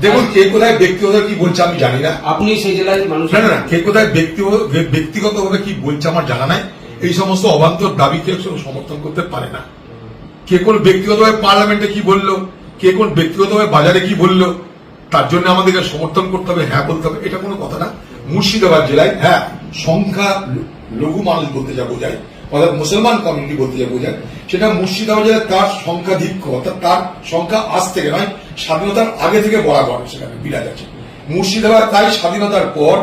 দেখুন কে কোথায় ব্যক্তিগত কি বলছে আমি জানি না। আপনি সেই জেলায় মানুষ না কে কোথায় ব্যক্তিগতভাবে কি বলছে আমার জানা নাই। এই সমস্ত অবান্তর দাবিকে সমর্থন করতে পারে না। কে কোন ব্যক্তিগতভাবে পার্লামেন্টে কি বললো, কে কোন ব্যক্তিগতভাবে বাজারে কি বললো, তার জন্য আমাদেরকে সমর্থন করতে হবে, হ্যাঁ বলতে হবে, এটা কোনো কথা না। মুর্শিদাবাদ জেলায় হ্যাঁ সংখ্যা লঘু মানুষ বলতে যা বোঝায়, অর্থাৎ মুসলমান কমিউনিটি বলতে যা বোঝায়, সেটা মুর্শিদাবাদ জেলায় তার সংখ্যাধিক্য, অর্থাৎ তার সংখ্যা আজ থেকে নয়, স্বাধীনতার আগে থেকে বরাবর সেখানে বিরাজ আছে। মুর্শিদাবাদ তাই স্বাধীনতার পর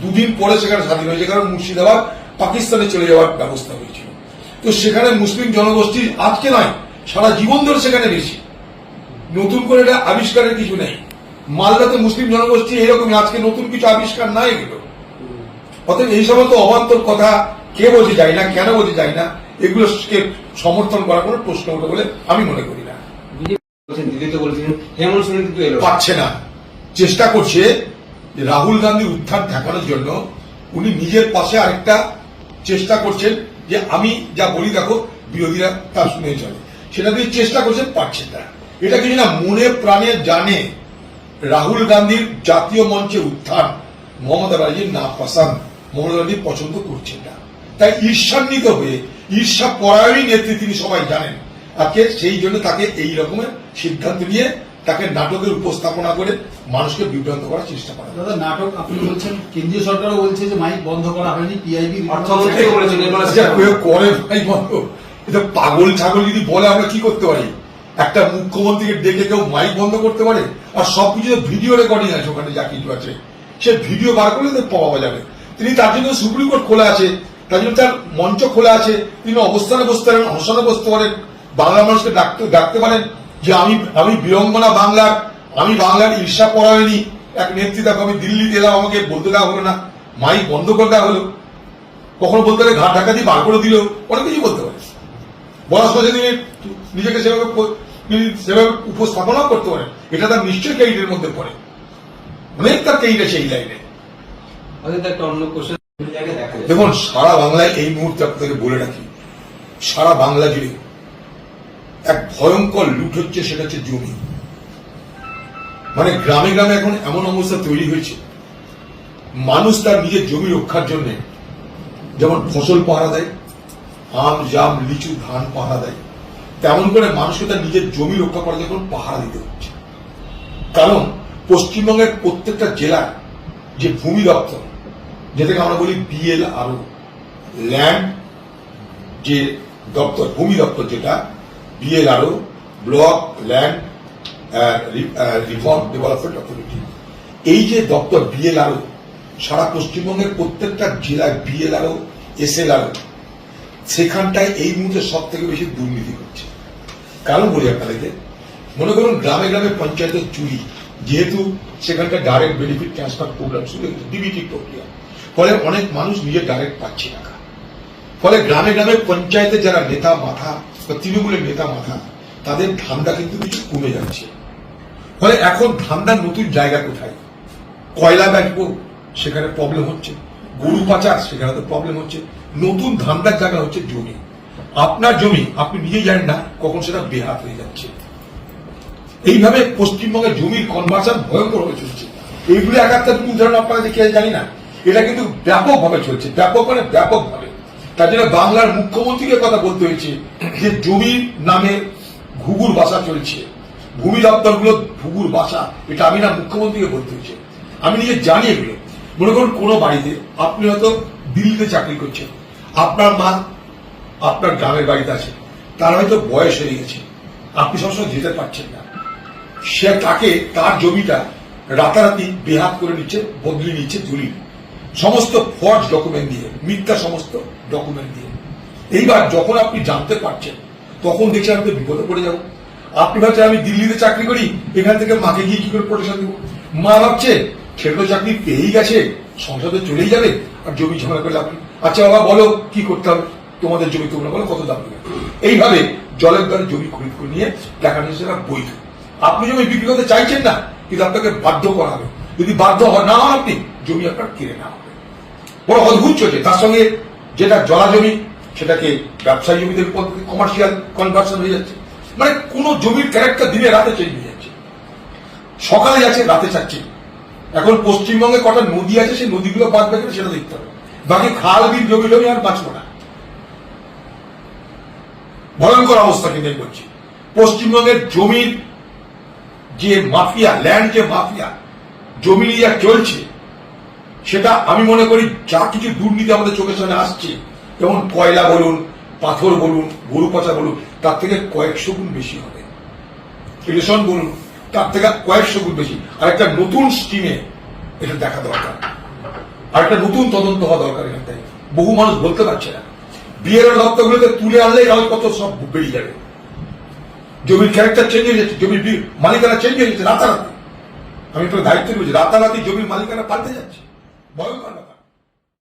দুদিন পরে সেখানে স্বাধীন হয়েছে, কারণ মুর্শিদাবাদ পাকিস্তানে চলে যাওয়ার ব্যবস্থা হয়েছিল। তো সেখানে মুসলিম জনগোষ্ঠী আজকে নয়, সারা জীবন ধরে সেখানে বেশি, নতুন করে এটা আবিষ্কারের কিছু নেই। মালদাতে মুসলিম জনগোষ্ঠী এরকমই, আজকে নতুন কিছু আবিষ্কার নাই এগুলো। অতএব এই সমস্ত অবান্তর কথা কে বলতে চাই না, কেন বলতে চাই না, এগুলোকে সমর্থন করার কোনো প্রশ্ন ওঠে বলে আমি মনে করি না। পাচ্ছে না, চেষ্টা করছে যে রাহুল গান্ধীর উত্থান ঠেকানোর জন্য। উনি নিজের পাশে আরেকটা চেষ্টা করছেন যে আমি যা বলি দেখো বিরোধীরা তা শুনে চলে, সেটা দিয়ে চেষ্টা করছেন, পারছেন না। এটা কিছু না, মনে প্রাণে জানে রাহুল গান্ধীর জাতীয় মঞ্চে উত্থান মমতা ব্যানার্জির না পছন্দ, মমতা ব্যানার্জি পছন্দ করছেন না। তাই ঈর্ষান্বিত হয়ে, ঈর্ষা পরায়ণী নেত্রী তিনি সবাই জানেন, আজকে সেই জন্য তাকে এই রকমের সিদ্ধান্ত নিয়ে তাকে নাটকের উপস্থাপনা করে মানুষকে বিভ্রান্ত করার চেষ্টা করা। দাদা নাটক আপনি বলছেন, কেন্দ্রীয় সরকারও বলছে যে মাইক বন্ধ করা হয়নি, পিআইবি অর্থমন্ত্রী বলেছেন করে ভাই বন্ধ। এটা পাগল ছাগল যদি বলে আমরা কি করতে পারি? একটা মুখ্যমন্ত্রীকে ডেকে কেউ মাইক বন্ধ করতে পারে? আর সবকিছু ভিডিও রেকর্ডিং আছে, ওখানে যা কিছু আছে সে ভিডিও বার করলে পাওয়া যাবে। তিনি তার জন্য সুপ্রিম কোর্ট খোলা আছে, তার জন্য তার মঞ্চ খোলা আছে, তিনি অবস্থানে বসতে পারেন, অনশনে বসতে পারেন, বাংলা মানুষকে ডাকতে পারেন যে আমি বিড়ম্বনা বাংলার, আমি বাংলার ঈর্ষা পরায়ণী এক নেত্রী, দেখো আমি দিল্লিতে এলাম, আমাকে বলতে দেওয়া হলো না, মাইক বন্ধ করে দেওয়া হলো। কখনো বলতে পারে ঘাট ঢাকা দিয়ে বার করে দিল, অনেক কিছু বলতে পারে। বলার সাথে তিনি নিজেকে সেভাবে উপস্থাপনা করতে পারেন, এটা তার নিশ্চয়ই ক্যারিয়ারের মধ্যে পড়ে, অনেক তার ক্যারিয়ার সেই লাইনে। দেখুন সারা বাংলায় এই মুহূর্তে আপনাকে বলে রাখি, সারা বাংলা জুড়ে এক ভয়ঙ্কর লুট হচ্ছে, সেটা হচ্ছে জমি। মানে গ্রামে গ্রামে এখন এমন অবস্থা তৈরি হয়েছে, মানুষ তার নিজের জমি রক্ষার জন্য যেমন ফসল পাহারা দেয়, আম জাম লিচু ধান পাহারা দেয়, তেমন করে মানুষকে তার নিজের জমি রক্ষা করার জন্য পাহারা দিতে হচ্ছে। কারণ পশ্চিমবঙ্গের প্রত্যেকটা জেলার যে ভূমি দপ্তর, যেটাকে আমরা বলি BLRO, ল্যান্ড যে দপ্তর, ভূমি দপ্তর যেটা BLRO, block land reform development authority, এই যে দপ্তর BLRO, সারা পশ্চিমবঙ্গের প্রত্যেকটা জেলায় BLRO SLRO, সেখানটায় এই মুহূর্তে সব থেকে বেশি দুর্নীতি হচ্ছে। কারণ বলি আপনাদেরকে, মনে করুন গ্রামে গ্রামে পঞ্চায়েতের চুরি, যেহেতু সেখানকার ডাইরেক্ট বেনিফিট ট্রান্সফার প্রোগ্রাম শুরু হয়েছে, DBT প্রক্রিয়া, ফলে অনেক মানুষ নিজের ডাইরেক্ট পাচ্ছে টাকা। ফলে গ্রামে গ্রামে পঞ্চায়েতের যারা নেতা মাথা বা তৃণমূলের নেতা মাথা, তাদের ধান্দা কিন্তু কিছু কমে যাচ্ছে। ফলে এখন ধান্দার নতুন জায়গা কোথায়? কয়লা ব্যাংকো, সেখানে প্রবলেম হচ্ছে, গরু পাচার, সেখানে তো প্রবলেম হচ্ছে। নতুন ধান্দার জায়গা হচ্ছে জমি। আপনার জমি আপনি নিজেই জানেন না কখন সেটা বেহাত হয়ে যাচ্ছে। এইভাবে পশ্চিমবঙ্গের জমির কনভার্সন ভয়ঙ্কর হয়ে চলছে। এইগুলি এক একটা উদাহরণ আপনারা দেখে জানি না, এটা কিন্তু ব্যাপকভাবে চলছে, ব্যাপক মানে ব্যাপকভাবে। তার জন্য বাংলার মুখ্যমন্ত্রীকে কথা বলতে হয়েছে যে জমির নামে ঘুঘুর বাসা চলছে, ভূমি দপ্তরগুলো ঘুঘুর বাসা, এটা আমি না, মুখ্যমন্ত্রীকে বলতে হয়েছে। আমি নিজে জানি এগুলো। মনে করুন কোনো বাড়িতে আপনি হয়তো দিল্লিতে চাকরি করছেন, আপনার মা আপনার গ্রামের বাড়িতে আছে, তার হয়তো বয়স হয়ে গেছে, আপনি সবসময় যেতে পারছেন না, সে তাকে তার জমিটা রাতারাতি বেহাত করে নিচ্ছে, বদলি নিচ্ছে দলিল, সমস্ত ফর্জ ডকুমেন্ট দিয়ে, মিথ্যা সমস্ত ডকুমেন্ট দিয়ে। এইবার যখন আপনি জানতে পারছেন, তখন দেখছেন আমি তো বিপদে পড়ে যাবো। আপনি ভাবছেন আমি দিল্লিতে চাকরি করি, এখান থেকে মাকে গিয়ে কি করে প্রোটেকশন দেবো? মা ভাবছে ছেলে তো চাকরি পেয়েই গেছে, সংসদে চলেই যাবে, আর জমি ঝামেলা করলে আপনি, আচ্ছা বাবা বলো কি করতে হবে, তোমাদের জমি তোমরা বলো কত দাম দেবে। এইভাবে জলের দ্বারা জমি খরিদ করে নিয়ে দেখানো সেটা বৈধ। আপনি জমি বিক্রি করতে চাইছেন না, কিন্তু আপনাকে বাধ্য করা হবে। যদি বাধ্য না হন আপনি, জমি আপনার কিনে নেওয়া হবে। বড় অদ্ভুত চলছে। তার সঙ্গে যেটা জলা জমি, সেটাকে ব্যবসায়ী জমিতে কমার্শিয়াল কনভার্সন হয়ে যাচ্ছে। মানে কোন জমির ক্যারেক্টার দিনে রাতে চেঞ্জ হয়ে যাচ্ছে। সকালে যাচ্ছে, রাতে চাচ্ছে। এখন পশ্চিমবঙ্গে কটা নদী আছে, সেই নদীগুলো বাঁচবে কিনা সেটা দেখতে হবে। বাকি খাল বিল জমি জমি আর বাঁচবো না। ভয়ঙ্কর অবস্থা কিন্তু আমি বলছি। পশ্চিমবঙ্গের জমির যে মাফিয়া, ল্যান্ড যে মাফিয়া, জমি নিয়ে যা চলছে, সেটা আমি মনে করি যা কিছু দুর্নীতি আমাদের চোখের সামনে আসছে, যেমন কয়লা বলুন, পাথর বলুন, গরু পচা বলুন, তার থেকে কয়েকশো গুণ বেশি হবে। রেশন বলুন, তার থেকে কয়েকশো গুণ বেশি। আর একটা নতুন স্টিমে এটা দেখা দরকার, আর একটা নতুন তদন্ত হওয়া দরকার। এখান থেকে বহু মানুষ বলতে পারছে না। বিয়ের দপ্তরগুলোতে তুলে আনলেই কাগজপত্র সব বেরিয়ে যাবে। জমির ক্যারেক্টার চেঞ্জ হয়ে যাচ্ছে, জমির মালিকানা চেঞ্জ হয়ে যাচ্ছে রাতারাতি। আমি তো দায়িত্ব বলছি, রাতারাতি জমির মালিকানা পাল্টে যাচ্ছে। ভয়ঙ্কর ব্যাপার।